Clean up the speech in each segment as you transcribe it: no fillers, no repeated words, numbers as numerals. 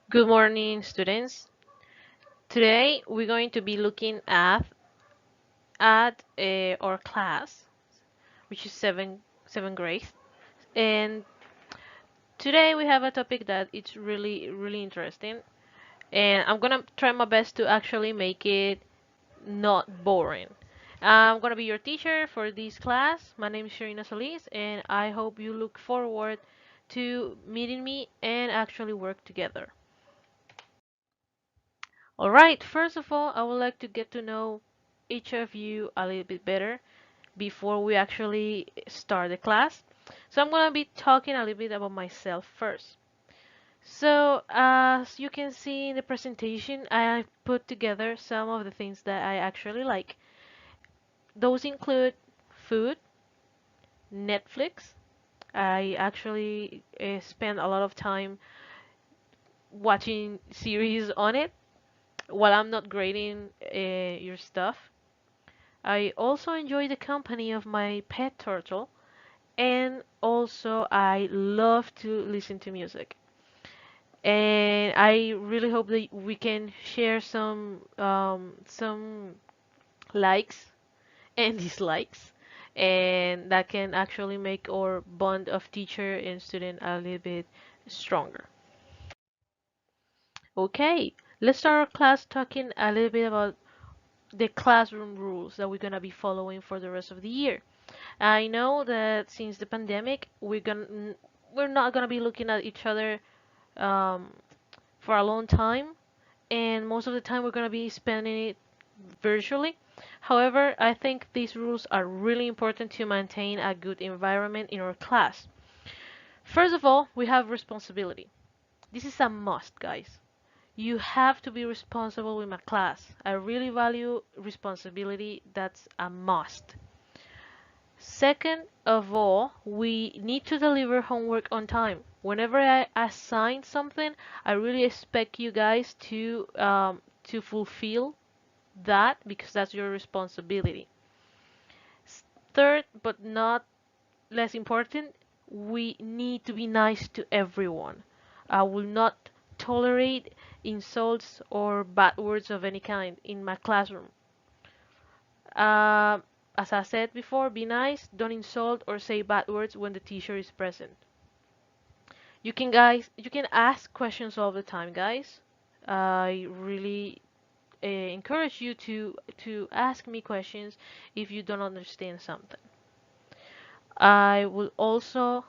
Good morning, students. Today we're going to be looking at our class, which is seven grade. And today we have a topic that it's really interesting, and I'm gonna try my best to actually make it not boring. I'm gonna be your teacher for this class. My name is Sherina Solis, and I hope you look forward to meeting me and actually work together. All right, first of all, I would like to get to know each of you a little bit better before we actually start the class. So I'm going to be talking a little bit about myself first. So as you can see in the presentation, I put together some of the things that I actually like. Those include food, Netflix. I actually spend a lot of time watching series on it while I'm not grading your stuff. I also enjoy the company of my pet turtle, and also I love to listen to music. And I really hope that we can share some likes and dislikes, and that can actually make our bond of teacher and student a little bit stronger. Okay, let's start our class talking a little bit about the classroom rules that we're gonna be following for the rest of the year. I know that since the pandemic, we're not gonna be looking at each other um, for a long time, and most of the time we're gonna be spending it virtually. However, I think these rules are really important to maintain a good environment in our class. First of all, we have responsibility. This is a must, guys. You have to be responsible with my class. I really value responsibility. That's a must. Second of all, we need to deliver homework on time. Whenever I assign something, I really expect you guys to fulfill that because that's your responsibility. Third, but not less important, we need to be nice to everyone. I will not tolerate insults or bad words of any kind in my classroom. Uh, as I said before, be nice, don't insult or say bad words when the teacher is present. You can ask questions all the time, guys. I really encourage you to ask me questions if you don't understand something. I would also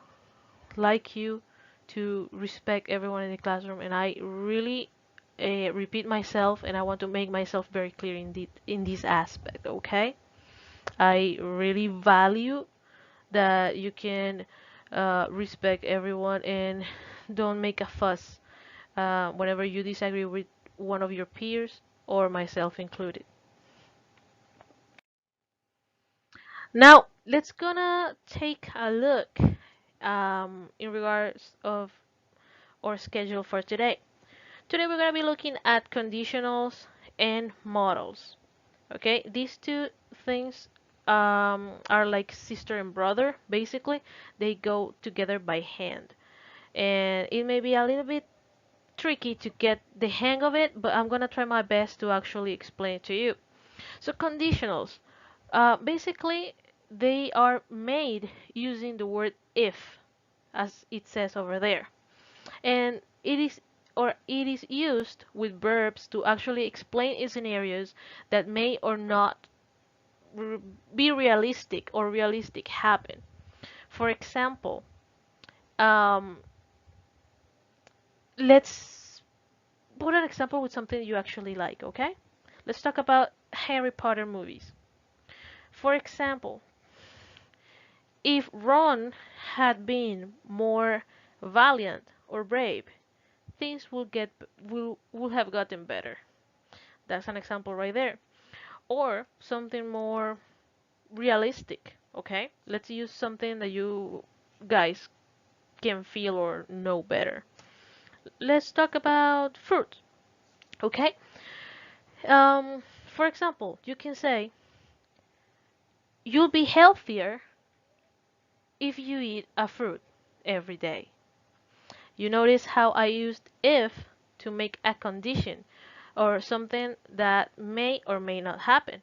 like you to respect everyone in the classroom, and I really repeat myself, and I want to make myself very clear in this aspect. Okay, I really value that you can respect everyone and don't make a fuss whenever you disagree with one of your peers or myself included. Now, let's gonna take a look in regards of our schedule for today. Today we're gonna be looking at conditionals and models. Okay, these two things are like sister and brother. Basically, they go together by hand, and it may be a little bit tricky to get the hang of it, but I'm gonna try my best to actually explain it to you. So conditionals, basically, they are made using the word if, as it says over there, and it is used with verbs to actually explain scenarios that may or not be realistic or realistic happen. For example, um, let's put an example with something you actually like, okay? Let's talk about Harry Potter movies. For example, if Ron had been more valiant or brave, things will have gotten better. That's an example right there. Or something more realistic, okay? Let's use something that you guys can feel or know better. Let's talk about fruit, okay? For example, you can say, you'll be healthier if you eat a fruit every day. You notice how I used if to make a condition or something that may or may not happen,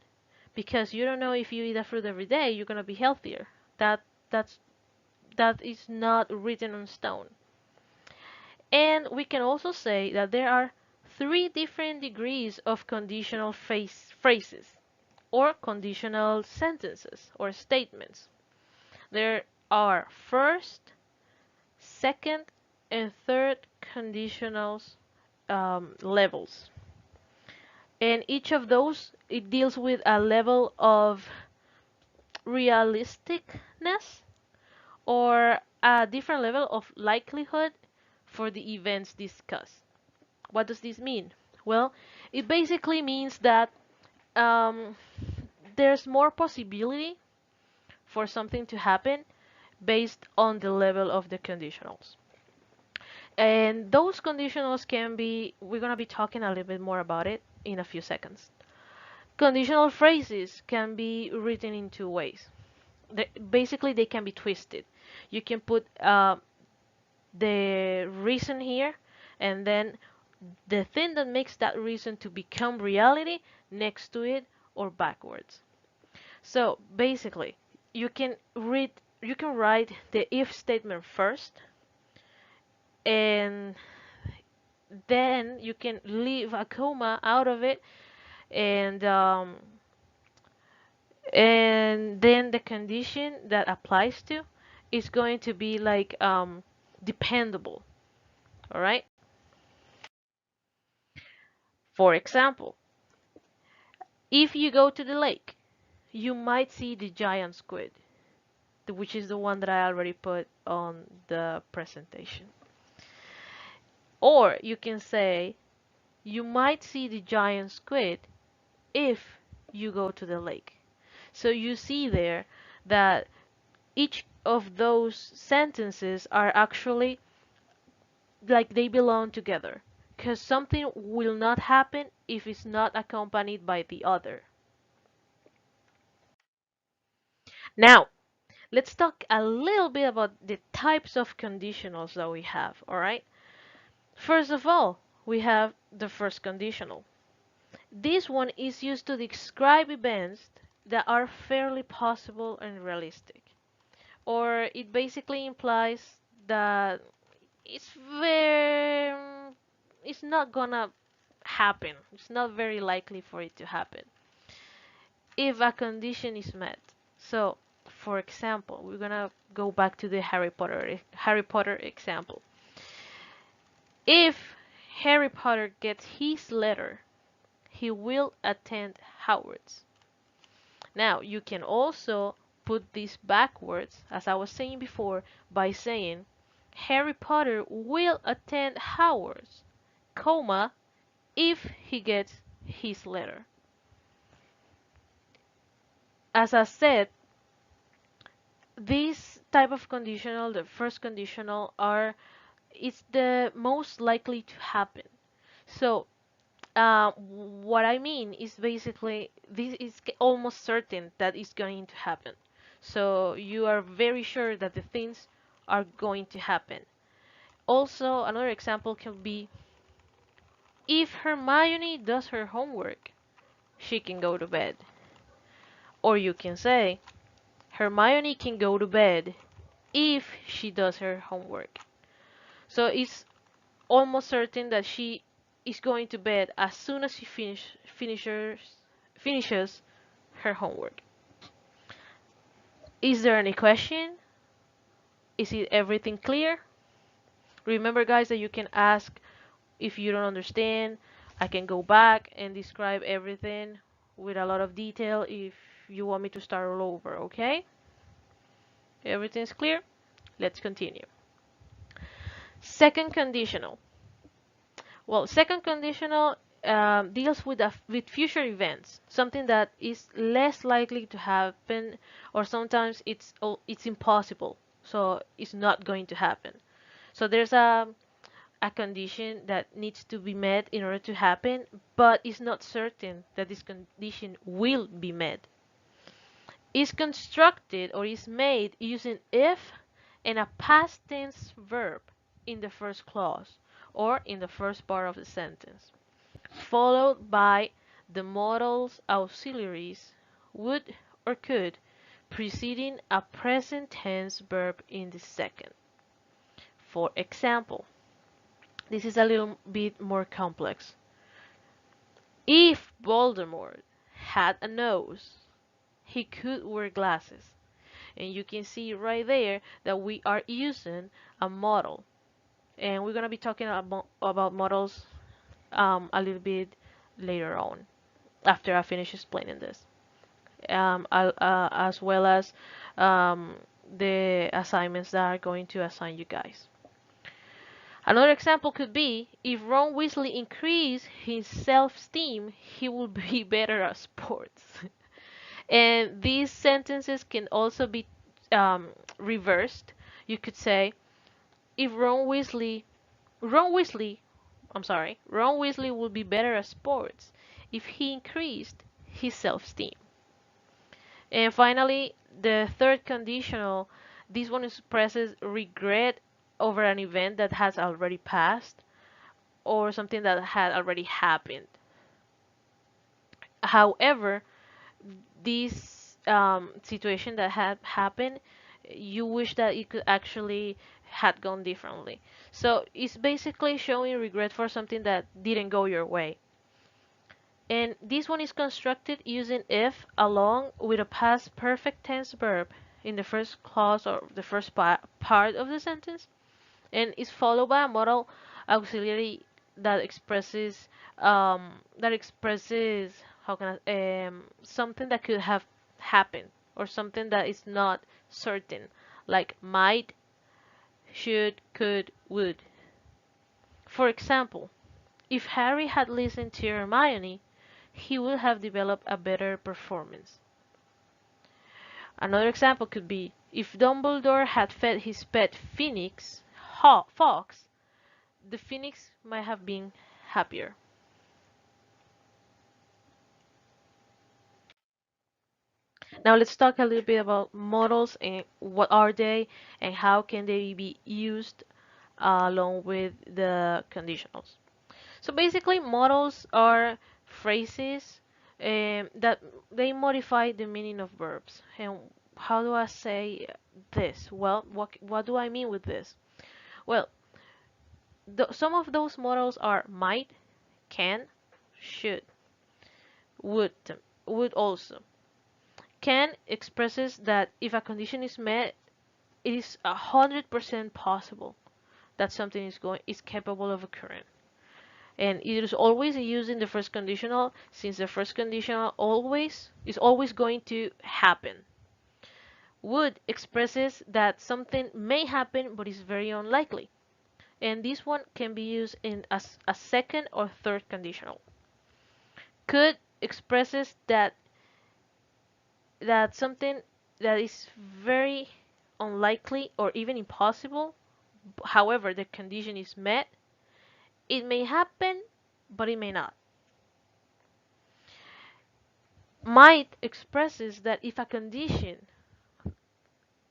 because you don't know if you eat a fruit every day you're going to be healthier. That's that is not written on stone. And we can also say that there are three different degrees of conditional phrases or conditional sentences or statements. There are first, second, and third conditionals levels. And each of those, it deals with a level of realisticness or a different level of likelihood for the events discussed. What does this mean? Well, it basically means that um, there's more possibility for something to happen based on the level of the conditionals. And those conditionals can be, we're going to be talking a little bit more about it in a few seconds. Conditional phrases can be written in two ways. Basically, they can be twisted. You can put the reason here, and then the thing that makes that reason to become reality next to it or backwards. So basically, you can write the if statement first, and then you can leave a comma out of it, and then the condition that applies to is going to be like dependable. All right. For example, if you go to the lake, you might see the giant squid, which is the one that I already put on the presentation. Or you can say, you might see the giant squid if you go to the lake. So you see there that each of those sentences are actually like they belong together, because something will not happen if it's not accompanied by the other. Now, let's talk a little bit about the types of conditionals that we have, all right? First of all, we have the first conditional. This one is used to describe events that are fairly possible and realistic. Or it basically implies that it's very it's not gonna happen. It's not very likely for it to happen if a condition is met. So, for example, we're gonna go back to the Harry Potter example. If Harry Potter gets his letter, he will attend Hogwarts. Now, you can also put this backwards, as I was saying before, by saying Harry Potter will attend Hogwarts, comma, if he gets his letter. As I said, this type of conditional, the first conditional, it's the most likely to happen. So what I mean is basically this is almost certain that it's going to happen. So you are very sure that the things are going to happen. Also, another example can be if Hermione does her homework, she can go to bed. Or you can say Hermione can go to bed if she does her homework. So it's almost certain that she is going to bed as soon as she finishes her homework. Is there any question? Is it everything clear? Remember, guys, that you can ask if you don't understand. I can go back and describe everything with a lot of detail if you want me to start all over, okay? Everything's clear? Let's continue. Second conditional. Well, second conditional deals with future events, something that is less likely to happen, or sometimes it's impossible, so it's not going to happen. So there's a condition that needs to be met in order to happen, but it's not certain that this condition will be met. Is constructed or is made using if and a past tense verb in the first clause, or in the first part of the sentence, followed by the modal's auxiliaries would or could, preceding a present tense verb in the second. For example, this is a little bit more complex. If Voldemort had a nose, he could wear glasses. And you can see right there that we are using a model. And we're going to be talking about models a little bit later on, after I finish explaining this. As well as um, the assignments that are going to assign you guys. Another example could be if Ron Weasley increased his self-esteem, he will be better at sports. And these sentences can also be um, reversed. You could say, if Ron Weasley, Ron Weasley will be better at sports if he increased his self-esteem. And finally, the third conditional, this one expresses regret over an event that has already passed or something that had already happened. However, this situation that had happened, you wish that it could actually had gone differently. So it's basically showing regret for something that didn't go your way. And this one is constructed using if along with a past perfect tense verb in the first clause or the first part of the sentence, and is followed by a modal auxiliary that expresses how can something that could have happened or something that is not certain, like might, should, could, would. For example, if Harry had listened to Hermione, he would have developed a better performance. Another example could be if Dumbledore had fed his pet phoenix, fox, the phoenix might have been happier. Now let's talk a little bit about models and what are they and how can they be used along with the conditionals. So basically models are phrases that they modify the meaning of verbs. And how do I say this? Well, what do I mean with this? Well, some of those models are might, can, should, would, would also. Can expresses that if a condition is met, it is 100% possible that something is capable of occurring. And it is always used in the first conditional, since the first conditional always going to happen. Would expresses that something may happen but is very unlikely. And this one can be used in as a second or third conditional. Could expresses that something that is very unlikely or even impossible, however the condition is met, it may happen but it may not. Might expresses that if a condition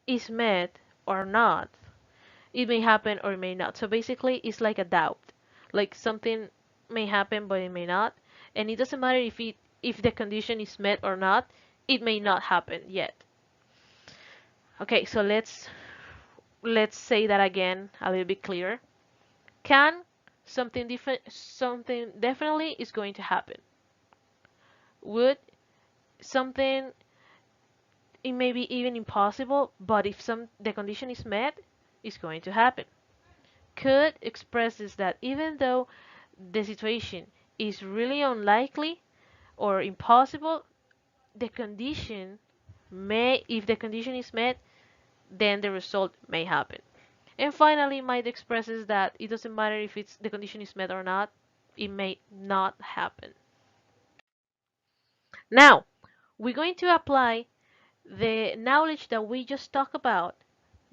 is met or not, it may happen or it may not. So basically it's like a doubt, like something may happen but it may not, and it doesn't matter if the condition is met or not, it may not happen yet. Okay, so let's say that again a little bit clearer. Can, something different, something definitely is going to happen. Would, something, it may be even impossible, but if the condition is met, it's going to happen. Could expresses that even though the situation is really unlikely or impossible, the condition may, if the condition is met, then the result may happen. And finally, might expresses that it doesn't matter if the condition is met or not, it may not happen. Now, we're going to apply the knowledge that we just talked about,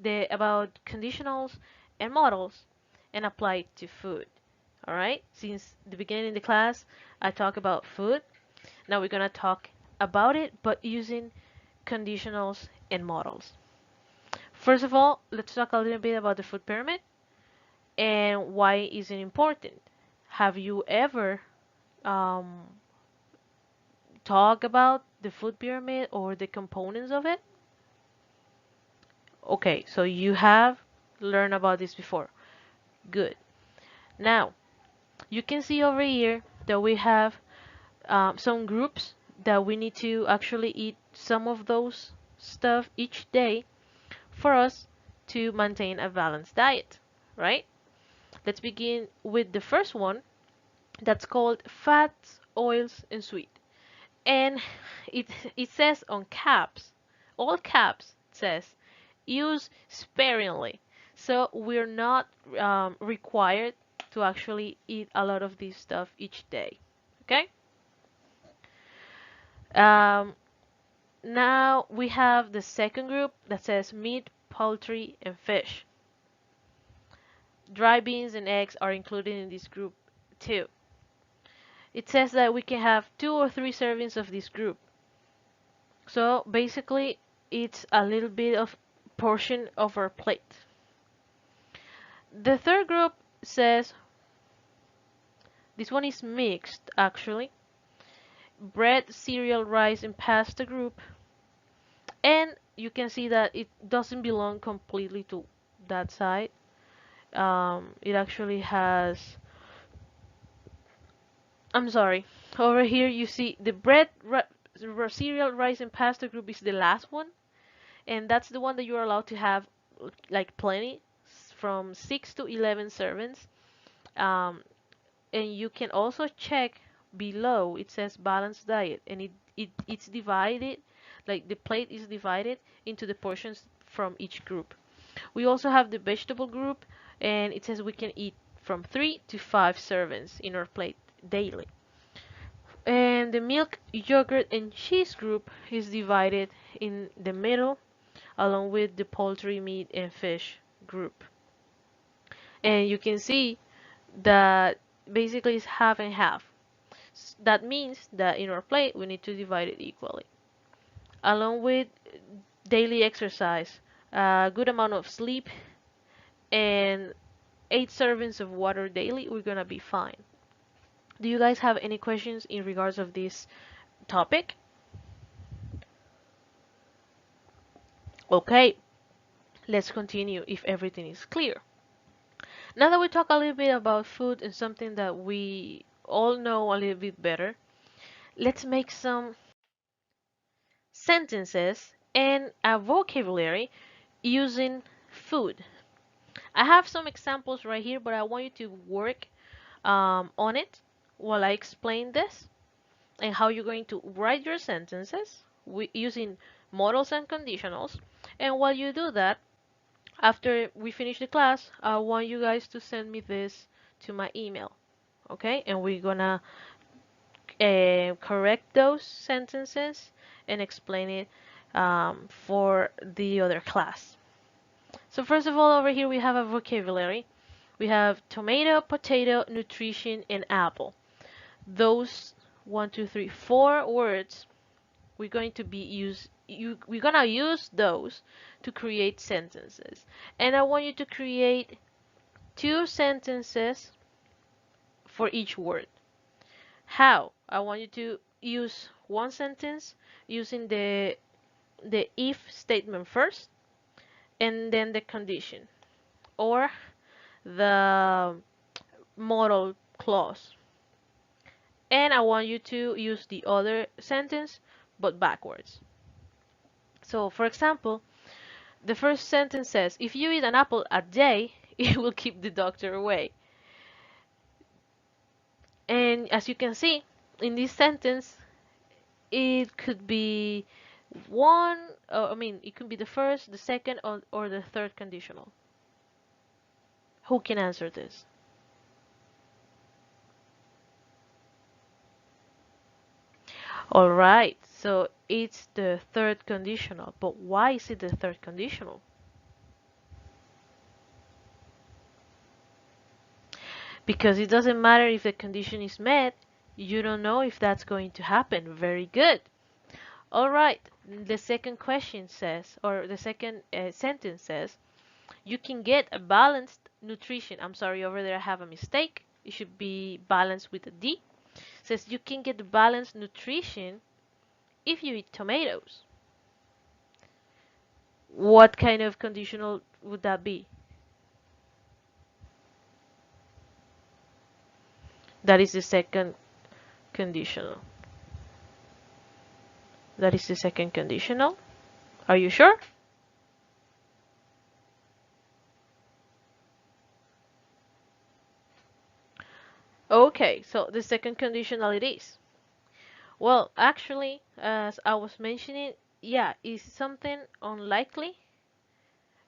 about conditionals and models, and apply it to food. All right? Since the beginning of the class, I talked about food. Now we're going to talk about it, but using conditionals and models. First of all, let's talk a little bit about the food pyramid. And why is it important? Have you ever um, talked about the food pyramid or the components of it? Okay, so you have learned about this before. Good. Now, you can see over here that we have some groups that we need to actually eat some of those stuff each day for us to maintain a balanced diet, right? Let's begin with the first one that's called fats, oils, and sweet. And it it says on caps, all caps says use sparingly. So we're not required to actually eat a lot of this stuff each day. Okay? Um, Now we have the second group that says meat, poultry, and fish. Dry beans and eggs are included in this group too. It says that we can have 2 or 3 servings of this group. So basically, it's a little bit of portion of our plate. The third group says this one is mixed actually. Bread, cereal, rice, and pasta group. And you can see that it doesn't belong completely to that side. It actually has, I'm sorry, over here you see the bread, cereal, rice, and pasta group is the last one, and that's the one that you're allowed to have like plenty, from 6 to 11 servings. Um, and you can also check below, it says balanced diet, and it's divided, like the plate is divided into the portions from each group. We also have the vegetable group, and it says we can eat from 3 to 5 servings in our plate daily. And the milk, yogurt, and cheese group is divided in the middle, along with the poultry, meat, and fish group. And you can see that basically it's half and half. That means that in our plate we need to divide it equally. Along with daily exercise, a good amount of sleep, and 8 servings of water daily, we're gonna be fine. Do you guys have any questions in regards of this topic? Okay, let's continue if everything is clear. Now that we talk a little bit about food and something that we all know a little bit better, let's make some sentences and a vocabulary using food. I have some examples right here, but I want you to work on it while I explain this and how you're going to write your sentences using modals and conditionals. And while you do that, after we finish the class, I want you guys to send me this to my email. Okay? And we're gonna correct those sentences and explain it for the other class. So first of all, over here we have a vocabulary. We have tomato, potato, nutrition, and apple. Those 1, 2, 3, 4 words we're going to we're gonna use those to create sentences. And I want you to create 2 sentences for each word. How? I want you to use one sentence using the if statement first and then the condition, or the modal clause. And I want you to use the other sentence but backwards. So for example, the first sentence says, if you eat an apple a day, it will keep the doctor away. And as you can see, in this sentence, it could be it could be the first, the second, or the third conditional. Who can answer this? All right, so it's the third conditional. But why is it the third conditional? Because it doesn't matter if the condition is met, you don't know if that's going to happen. Very good. All right, the second question says, or the second sentence says, you can get a balanced nutrition. I'm sorry, over there I have a mistake. It should be balanced with a D. It says you can get balanced nutrition if you eat tomatoes. What kind of conditional would that be? That is the second conditional. That is the second conditional. Are you sure? Okay, so the second conditional it is. Well, actually, as I was mentioning, yeah, is something unlikely.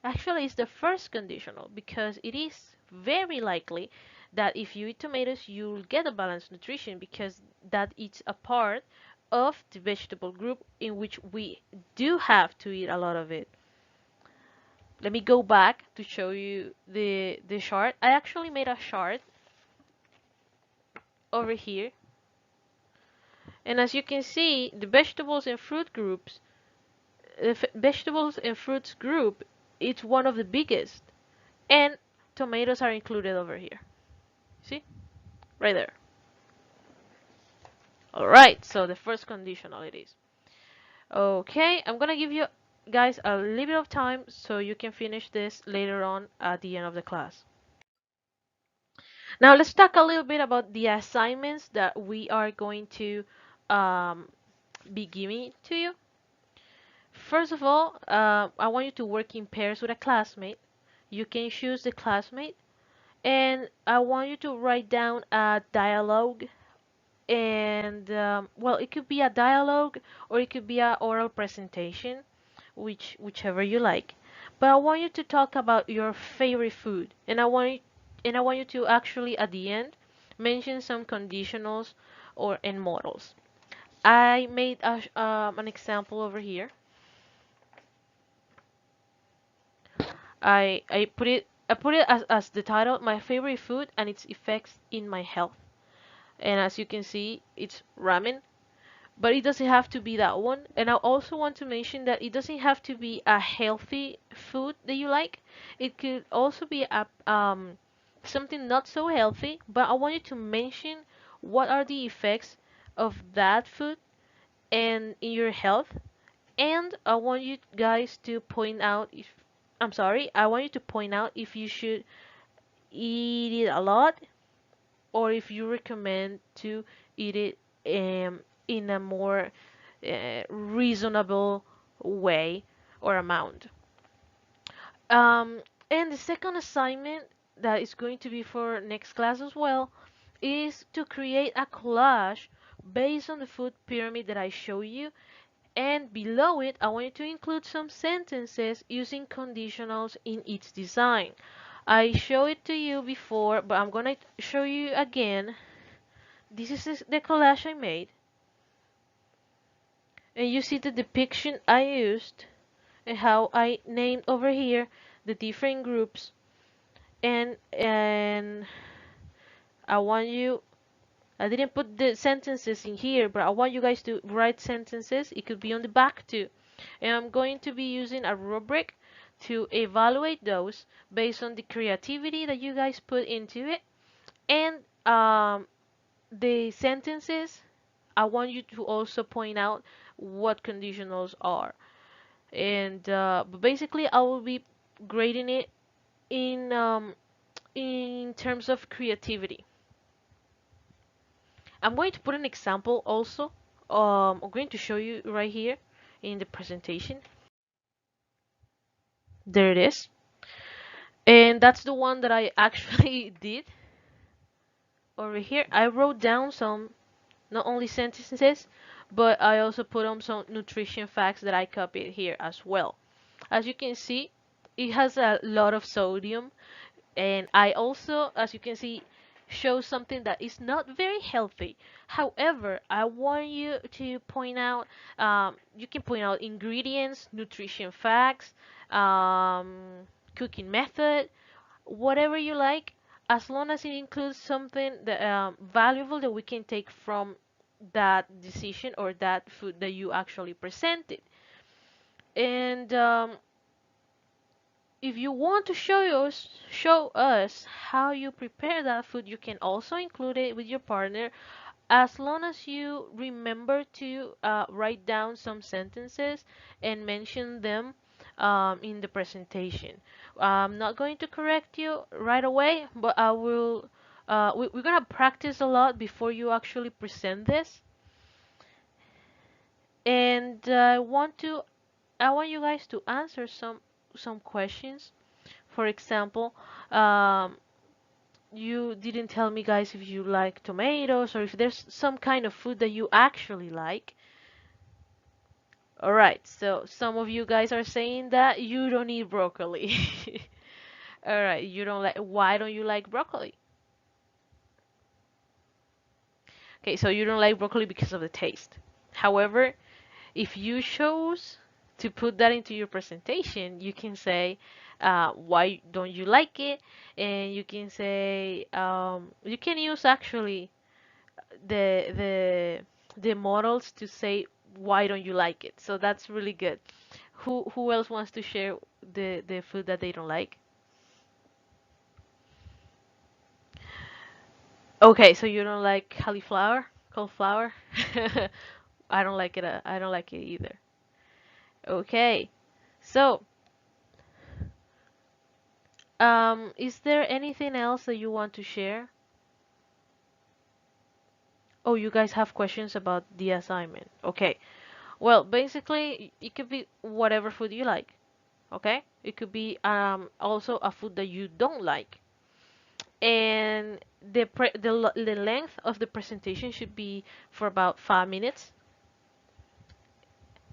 Actually, it's the first conditional because it is very likely that if you eat tomatoes, you'll get a balanced nutrition because that is a part of the vegetable group in which we do have to eat a lot of it. Let me go back to show you the chart. I actually made a chart over here, and as you can see, the vegetables and fruit groups, the vegetables and fruits group, it's one of the biggest, and tomatoes are included over here. See? Right there. Alright, so the first conditional it is. Okay, I'm gonna give you guys a little bit of time so you can finish this later on at the end of the class. Now let's talk a little bit about the assignments that we are going to um, be giving to you. First of all, I want you to work in pairs with a classmate. You can choose the classmate, and I want you to write down a dialogue. And well, it could be a dialogue or it could be a oral presentation, whichever you like. But I want you to talk about your favorite food, and I want you to actually at the end mention some conditionals or and models. I made an example over here. I put it as the title, my favorite food and its effects in my health. And as you can see, it's ramen, but it doesn't have to be that one. And I also want to mention that it doesn't have to be a healthy food that you like. It could also be a something not so healthy, but I want you to mention what are the effects of that food and in your health. And I want you guys to point out if I want you to point out if you should eat it a lot or if you recommend to eat it in a more reasonable way or amount. Um, and the second assignment that is going to be for next class as well is to create a collage based on the food pyramid that I show you. And below it, I want you to include some sentences using conditionals in its design. I showed it to you before, but I'm gonna show you again. This is the collage I made. And you see the depiction I used and how I named over here the different groups. And I want you, I didn't put the sentences in here, but I want you guys to write sentences. It could be on the back too. And I'm going to be using a rubric to evaluate those based on the creativity that you guys put into it. And the sentences, I want you to also point out what conditionals are. And but basically, I will be grading it in terms of creativity. I'm going to put an example also. I'm going to show you right here in the presentation. There it is. And that's the one that I actually did over here. I wrote down some, not only sentences, but I also put on some nutrition facts that I copied here as well. As you can see, it has a lot of sodium, and I also, as you can see, show something that is not very healthy. However, I want you to point out, you can point out ingredients, nutrition facts, cooking method, whatever you like, as long as it includes something that valuable that we can take from that decision or that food that you actually presented. And if you want to show us how you prepare that food, you can also include it with your partner, as long as you remember to write down some sentences and mention them in the presentation. I'm not going to correct you right away, but I will. We're gonna practice a lot before you actually present this, and I want you guys to answer some questions. For example, um, you didn't tell me, guys, if you like tomatoes or if there's some kind of food that you actually like. All right, so some of you guys are saying that you don't eat broccoli. All right, you don't like. Why don't you like broccoli? Okay, so you don't like broccoli because of the taste. However, if you chose to put that into your presentation, you can say why don't you like it, and you can say you can use actually the the the models to say why don't you like it. So that's really good. Who else wants to share the food that they don't like? Okay, so you don't like cauliflower? I don't like it. I don't like it either. Okay, so is there anything else that you want to share? Oh, you guys have questions about the assignment. Okay. Well, basically, it could be whatever food you like. Okay? It could be also a food that you don't like. And the length of the presentation should be for about 5 minutes.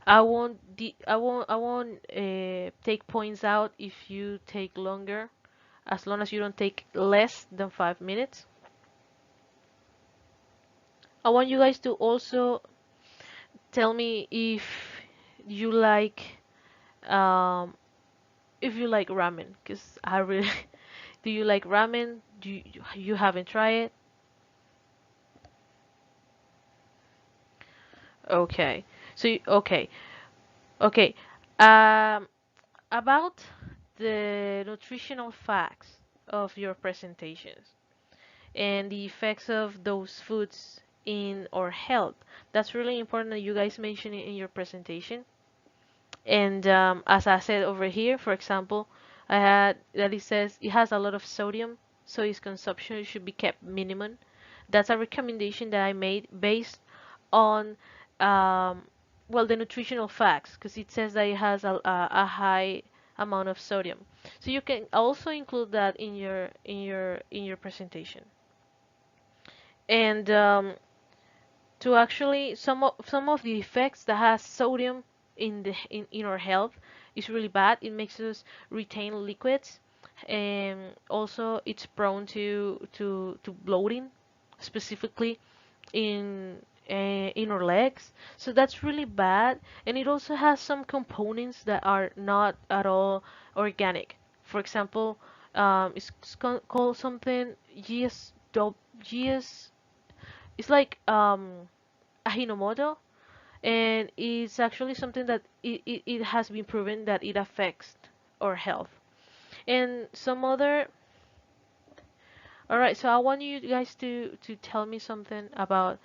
I won't take points out if you take longer, as long as you don't take less than 5 minutes. I want you guys to also tell me you like um if you like ramen, because I really do you like ramen? You haven't tried it? Okay. Okay. Okay. Um about the nutritional facts of your presentations and the effects of those foods in our health. That's really important that you guys mention it in your presentation. And as I said over here, for example, I had that it says it has a lot of sodium, so its consumption should be kept minimum. That's a recommendation that I made based on um, well, the nutritional facts, because it says that it has a high amount of sodium. So you can also include that in your presentation. And to actually some of the effects that has sodium in our health is really bad. It makes us retain liquids, and also it's prone to bloating, specifically in our legs. So that's really bad, and it also has some components that are not at all organic. For example, called something GS. It's like Ajinomoto, and it's actually something that it has been proven that it affects our health. And some other. All right, so I want you guys to tell me something about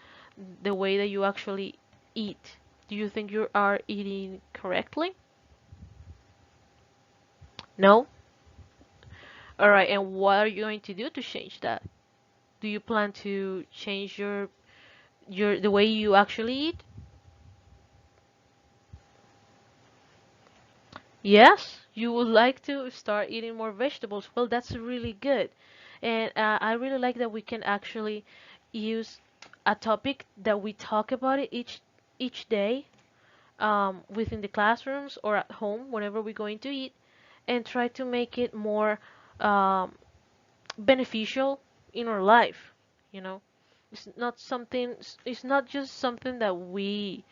the way that you actually eat. Do you think you are eating correctly? No? All right, and what are you going to do to change that? Do you plan to change your the way you actually eat? Yes, you would like to start eating more vegetables. Well, that's really good. And I really like that we can actually use a topic that we talk about it each day within the classrooms or at home whenever we're going to eat, and try to make it more um, beneficial in our life. You know, it's not just something that we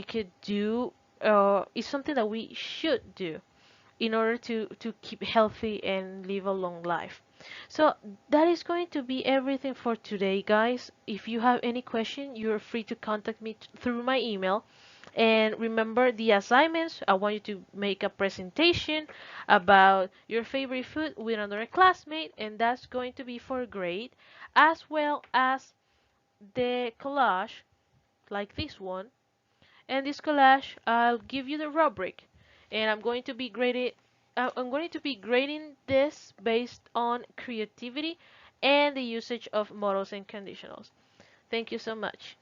could do. It's something that we should do in order to keep healthy and live a long life. So that is going to be everything for today, guys. If you have any question, you're free to contact me through my email. And remember the assignments. I want you to make a presentation about your favorite food with another classmate, and that's going to be for grade, as well as the collage, like this one. And this collage, I'll give you the rubric, and I'm going to be grading this based on creativity and the usage of models and conditionals. Thank you so much.